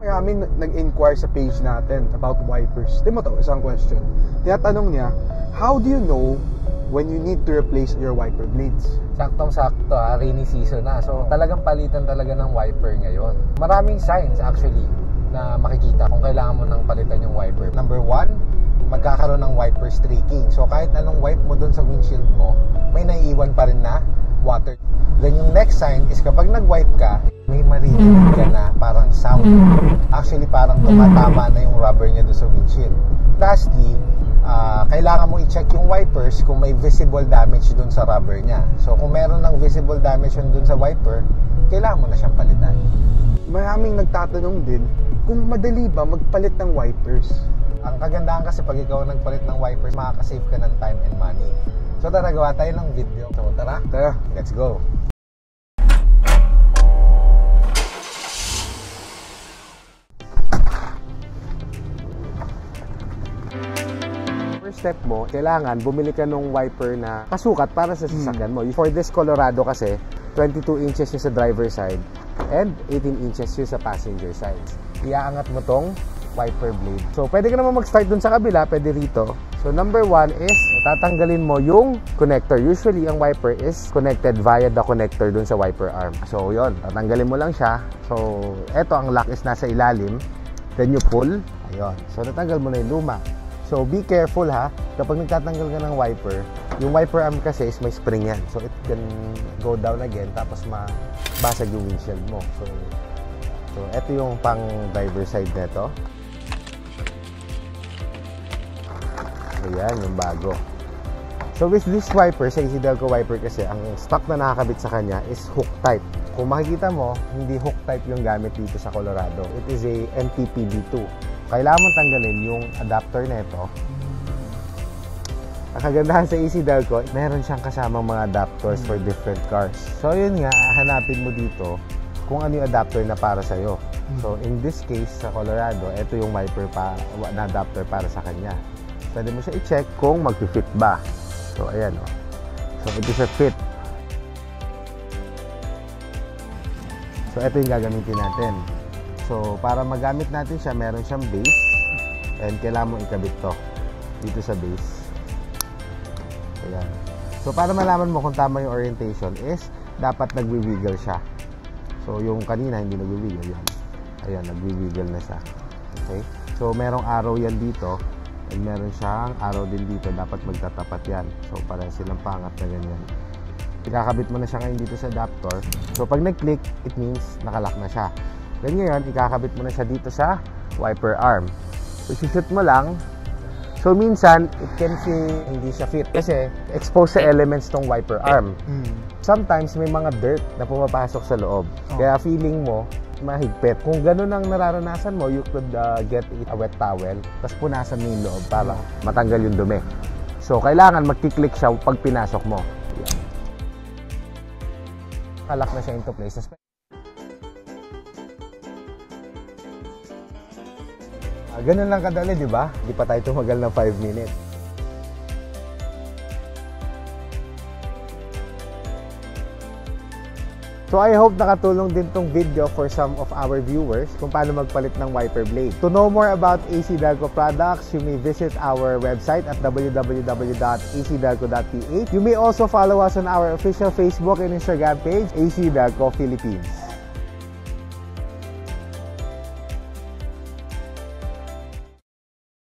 Maraming nag-inquire sa page natin about wipers. Di mo to, isang question. Tinatanong niya, how do you know when you need to replace your wiper blades? Saktong-sakto rainy season na. So talagang palitan talaga ng wiper ngayon. Maraming signs actually na makikita kung kailangan mo nang palitan yung wiper. Number 1, magkakaroon ng wiper streaking. So kahit anong wipe mo dun sa windshield mo, may naiiwan pa rin na water. Then yung next sign is kapag nag-wipe ka, may marinig ka na parang sound. Actually parang tumatama na yung rubber niya doon sa windshield. Lastly, kailangan mo i-check yung wipers kung may visible damage doon sa rubber niya. So kung meron ng visible damage doon sa wiper, kailangan mo na siyang palitan. Maraming nagtatanong din kung madali ba magpalit ng wipers. Ang kagandahan kasi pag ikaw nagpalit ng wipers, makakasave ka ng time and money. So tara, gawa tayo ng video. So tara, let's go. First step mo, kailangan bumili ka ng wiper na kasukat para sa sasakyan mo. For this Colorado kasi, 22 inches yung sa driver side and 18 inches yung sa passenger side. Iaangat mo tong wiper blade. So, pwede ka naman mag-start dun sa kabila, pwede rito. So, number 1 is, tatanggalin mo yung connector. Usually, ang wiper is connected via the connector dun sa wiper arm. So, yon, tatanggalin mo lang siya. So, eto, ang lock is nasa ilalim. Then, you pull. Ayun. So, natanggal mo na yung luma. So, be careful ha. Kapag nagtatanggal ka ng wiper, yung wiper arm kasi is may spring yan. So, it can go down again, tapos mabasag yung windshield mo. So, eto yung pang driver side neto. Ayan, yung bago. So with this wiper, sa AC Delco wiper kasi, ang stock na nakakabit sa kanya is hook type. Kung makikita mo, hindi hook type yung gamit dito sa Colorado. It is a MTPB2. Kailangan mong tanggalin yung adapter nito. Ang kagandahan sa AC Delco, meron siyang kasamang mga adapters for different cars. So yun nga, hanapin mo dito kung ano yung adapter na para sa'yo. So in this case, sa Colorado, ito yung wiper na adapter para sa kanya. Pwede mo siya i-check kung mag-fit ba. So, ayan o. So, it is a fit. So, ito yung gagamitin natin. So, para magamit natin siya, meron siyang base. And kailangan mo ikabit to dito sa base. Ayan. So, para malaman mo kung tama yung orientation is, dapat nagwi-wiggle siya. So, yung kanina, hindi nagwi-wiggle yan. Ayan, nagwi-wiggle na siya. Okay? So, merong arrow yan dito. And meron siyang arrow din dito, dapat magtatapat yan. So, para silang pangat na ganyan. Ikakabit mo na siya ngayon dito sa adapter. So, pag nag-click, it means nakalock na siya. Then ngayon, ikakabit mo na siya dito sa wiper arm. So, shoot mo lang. So, minsan, it can feel hindi siya fit. Kasi, exposed sa elements tong wiper arm. Sometimes, may mga dirt na pumapasok sa loob. Kaya feeling mo, mahigpit. Kung ganun ang nararanasan mo, you could get a wet towel, tapos punasan mo yung loob para matanggal yung dumi. So, kailangan magkiklik siya pag pinasok mo. Kalak na siya into place. Ganun lang kadali, di ba? Di pa tayo tumagal ng 5 minutes. So I hope nakatulong din tong video for some of our viewers kung paano magpalit ng wiper blade. To know more about AC Delco products, you may visit our website at www.acdelco.ph. You may also follow us on our official Facebook and Instagram page, AC Delco Philippines.